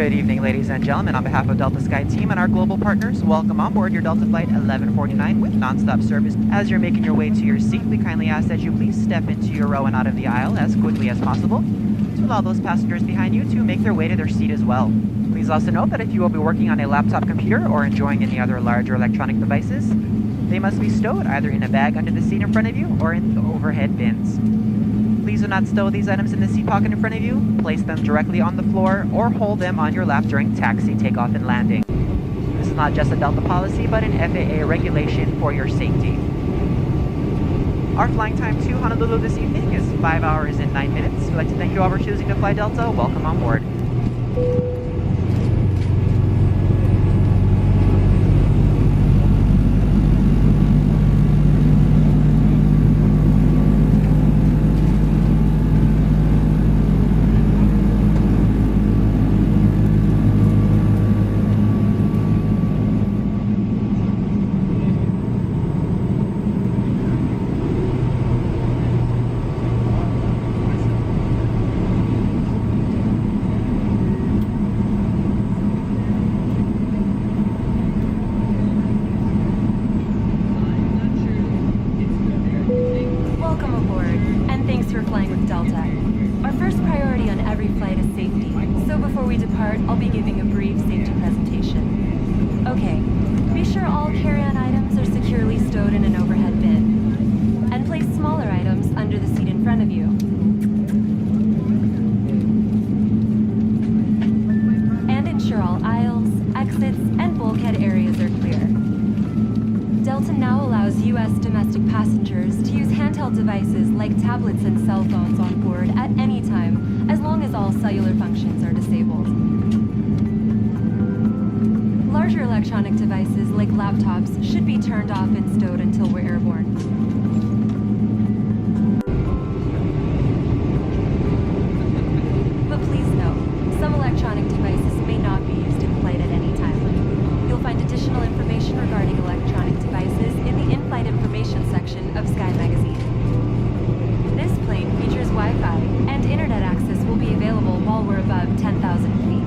Good evening, ladies and gentlemen. On behalf of Delta Sky Team and our global partners, welcome on board your Delta Flight 1149 with non-stop service. As you're making your way to your seat, we kindly ask that you please step into your row and out of the aisle as quickly as possible to allow those passengers behind you to make their way to their seat as well. Please also note that if you will be working on a laptop computer or enjoying any other larger electronic devices, they must be stowed either in a bag under the seat in front of you or in the overhead bins. Please do not stow these items in the seat pocket in front of you, place them directly on the floor, or hold them on your lap during taxi, takeoff, and landing. This is not just a Delta policy, but an FAA regulation for your safety. Our flying time to Honolulu this evening is 5 hours and 9 minutes. We'd like to thank you all for choosing to fly Delta. Welcome on board. I'll be giving a brief safety presentation. Okay, be sure all carry-on items are securely stowed in an overhead bin, and place smaller items under the seat in front of you. And ensure all aisles, exits, and bulkhead areas are clear. Delta now allows U.S. domestic passengers to use handheld devices like tablets and cell phones on board at any time, as long as all cellular functions are disabled. Larger electronic devices like laptops should be turned off and stowed until we're airborne. But please note, some electronic devices may not be used in flight at any time. You'll find additional information regarding electronic devices in the in-flight information section of Sky Magazine. This plane features Wi-Fi, and internet access will be available while we're above 10,000 feet.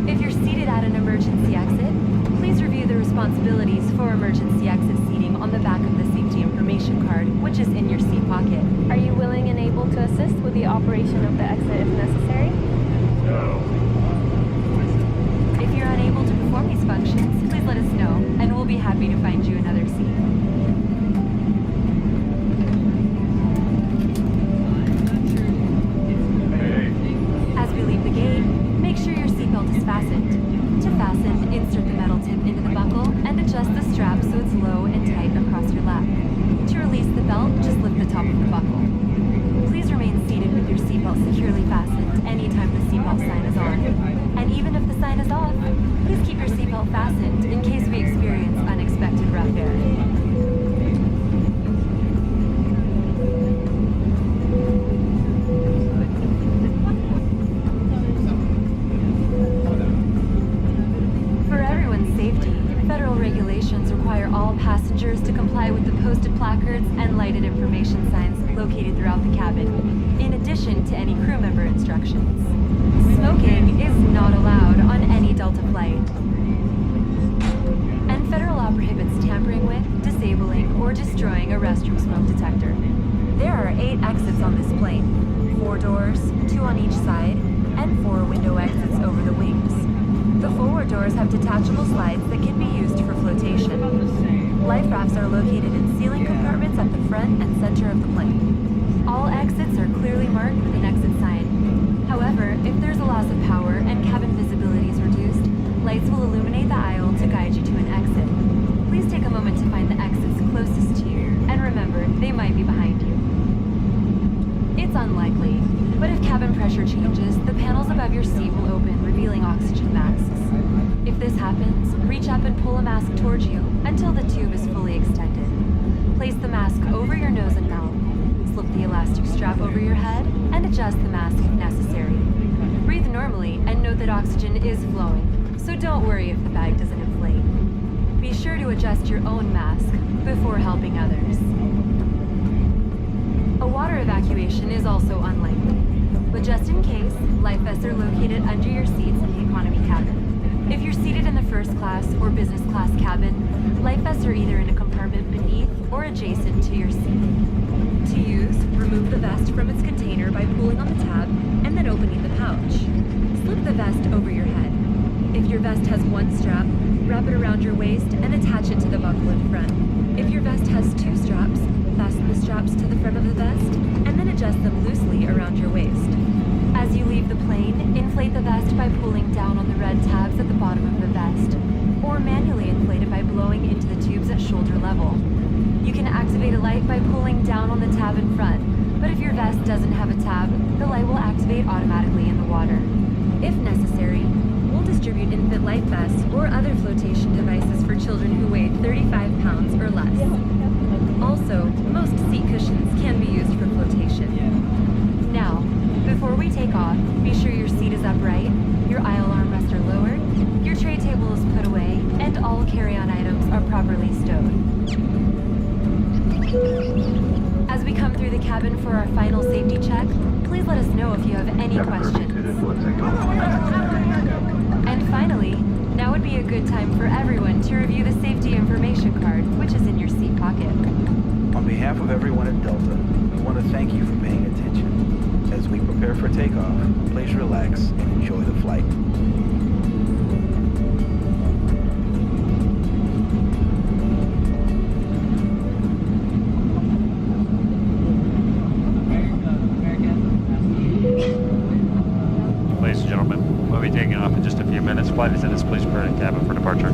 If you're seated at an emergency exit, please review the responsibilities for emergency exit seating on the back of the safety information card, which is in your seat pocket. Are you willing and able to assist with the operation of the exit if necessary? No. If you're unable to perform these functions, please let us know, and we'll be happy to find you another seat. As we leave the gate, make sure your seatbelt is fastened. To fasten, insert the metal tip into the buckle and adjust the strap so it's low and tight across your lap. To release the belt, just lift the top of the buckle. Please remain seated with your seatbelt securely fastened anytime the seatbelt sign is on. And even if the sign is off, please keep your seatbelt fastened in case we experience unexpected rough air. Regulations require all passengers to comply with the posted placards and lighted information signs located throughout the cabin, in addition to any crew member instructions. Smoking is not allowed on any Delta flight. And federal law prohibits tampering with, disabling, or destroying a restroom smoke detector. There are 8 exits on this plane, 4 doors, 2 on each side, and 4 window exits over the wings. The forward doors have detachable slides that can be used for flotation. Life rafts are located in ceiling compartments at the front and center of the plane. All exits are clearly marked with an exit sign. However, if there's a loss of power and cabin visibility is reduced, lights will illuminate the aisle to guide you to an exit. Please take a moment to find the exits closest to you, and remember, they might be behind you. It's unlikely, but if cabin pressure changes, the panels above your seat will open, revealing oxygen masks. If this happens, reach up and pull a mask towards you until the tube is fully extended. Place the mask over your nose and mouth. Slip the elastic strap over your head and adjust the mask if necessary. Breathe normally and note that oxygen is flowing, so don't worry if the bag doesn't inflate. Be sure to adjust your own mask before helping others. A water evacuation is also unlikely. But just in case, life vests are located under your seats in the economy cabin. If you're seated in the first class or business class cabin, life vests are either in a compartment beneath or adjacent to your seat. To use, remove the vest from its container by pulling on the tab and then opening the pouch. Slip the vest over your head. If your vest has one strap, wrap it around your waist and attach it to the buckle in front. If your vest has two straps, fasten the straps to the front of the vest and then adjust them loosely around your waist. As you leave the plane, inflate the vest by pulling down on the red tabs at the bottom of the vest, or manually inflate it by blowing into the tubes at shoulder level. You can activate a light by pulling down on the tab in front, but if your vest doesn't have a tab, the light will activate automatically in the water. If necessary, we'll distribute infant life vests or other flotation devices for children who weigh 35 pounds or less. Also, most seat cushions can be used for flotation. Now, before we take off, be sure your seat is upright, your aisle armrests are lowered, your tray table is put away, and all carry-on items are properly stowed. As we come through the cabin for our final safety check, please let us know if you have any questions. And finally, now would be a good time for everyone to review the safety information card, which is in your seat pocket. On behalf of everyone at Delta, we want to thank you for paying attention. As we prepare for takeoff, please relax and enjoy the flight. Ladies and gentlemen, we'll be taking off in just a few minutes. Flight attendants, please prepare the cabin for departure.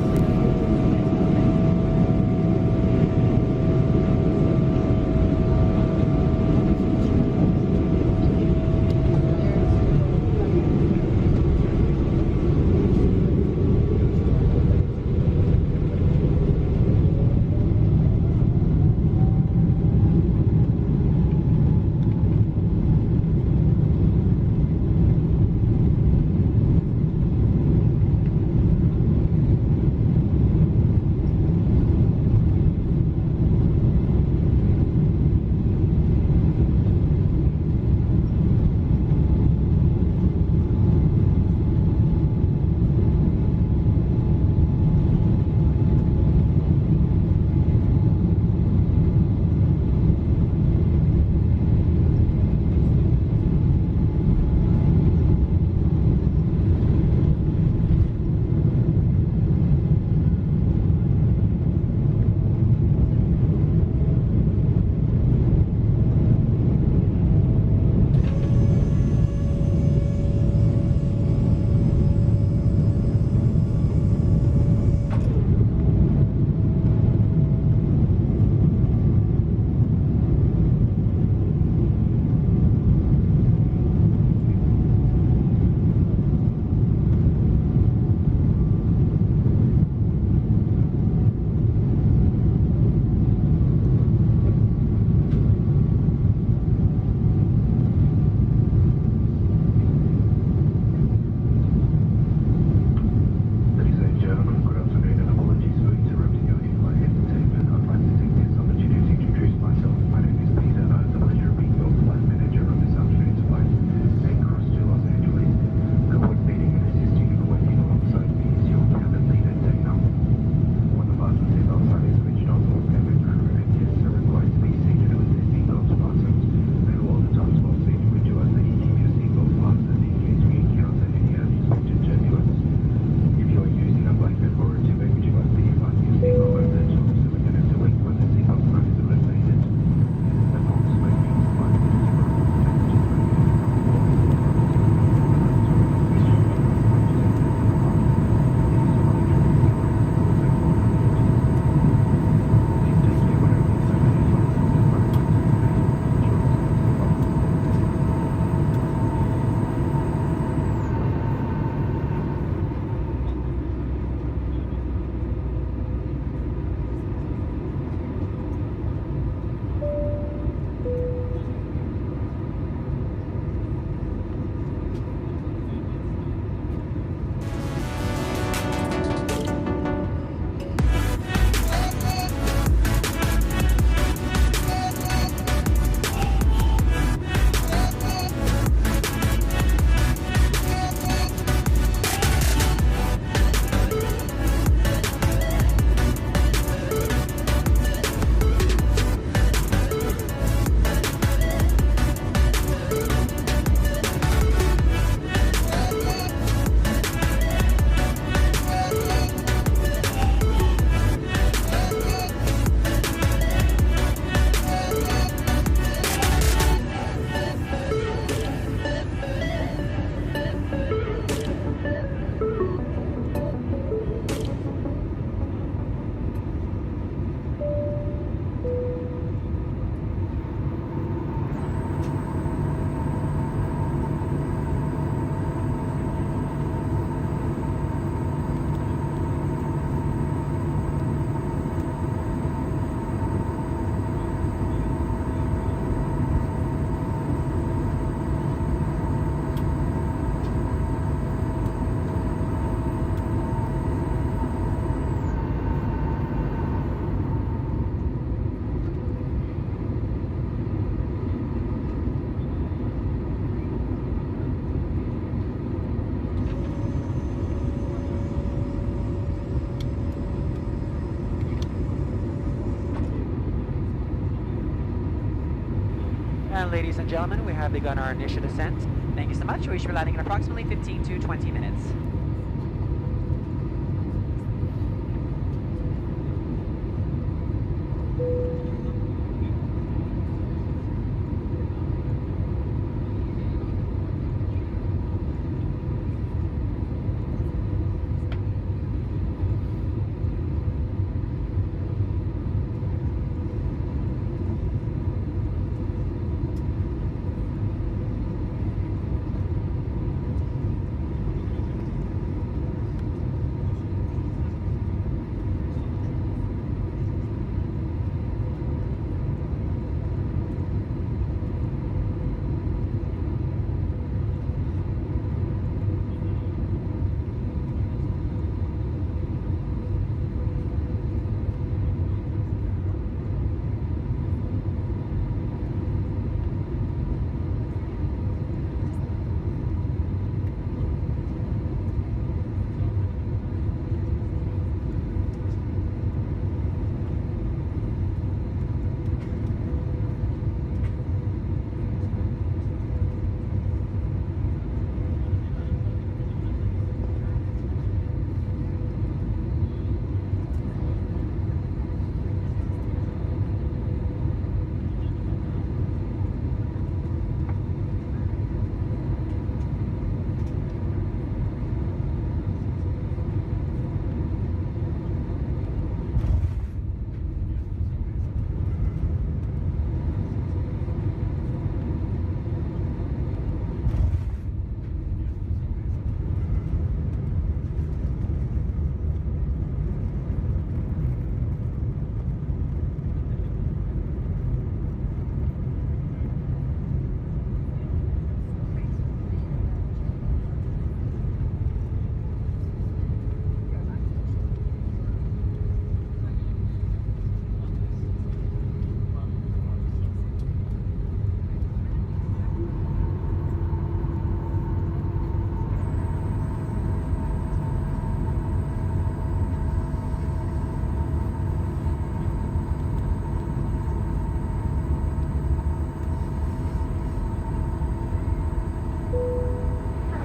And ladies and gentlemen, we have begun our initial descent. Thank you so much. We should be landing in approximately 15 to 20 minutes.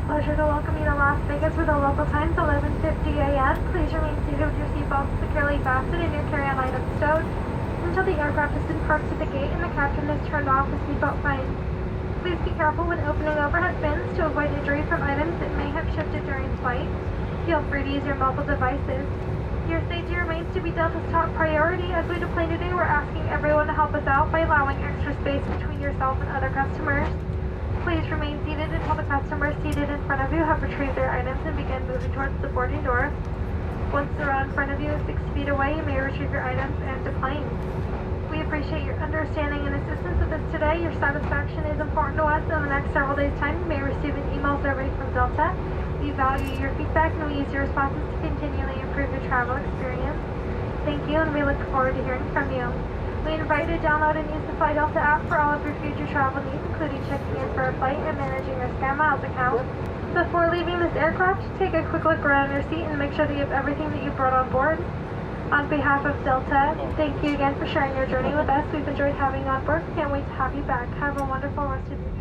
Pleasure to welcome you to Las Vegas with the local time, 11:50 a.m. Please remain seated with your seatbelt securely fastened and your carry-on items stowed until the aircraft has been parked at the gate and the captain has turned off the seatbelt sign. Please be careful when opening overhead bins to avoid injury from items that may have shifted during flight. Feel free to use your mobile devices. Your safety remains to be Delta's top priority. As we deplane today, we're asking everyone to help us out by allowing extra space between yourself and other customers. Please remain seated until the customers seated in front of you have retrieved their items and begin moving towards the boarding door. Once the row in front of you is 6 feet away, you may retrieve your items and deplane. We appreciate your understanding and assistance with this today. Your satisfaction is important to us. In the next several days' time, you may receive an email survey from Delta. We value your feedback and we use your responses to continually improve your travel experience. Thank you, and we look forward to hearing from you. We invite you to download and use the Fly Delta app for all of your future travel needs, including checking in for a flight and managing your Sky Miles account. Before leaving this aircraft, take a quick look around your seat and make sure that you have everything that you brought on board. On behalf of Delta, thank you again for sharing your journey with us. We've enjoyed having you on board. Can't wait to have you back. Have a wonderful rest of your day.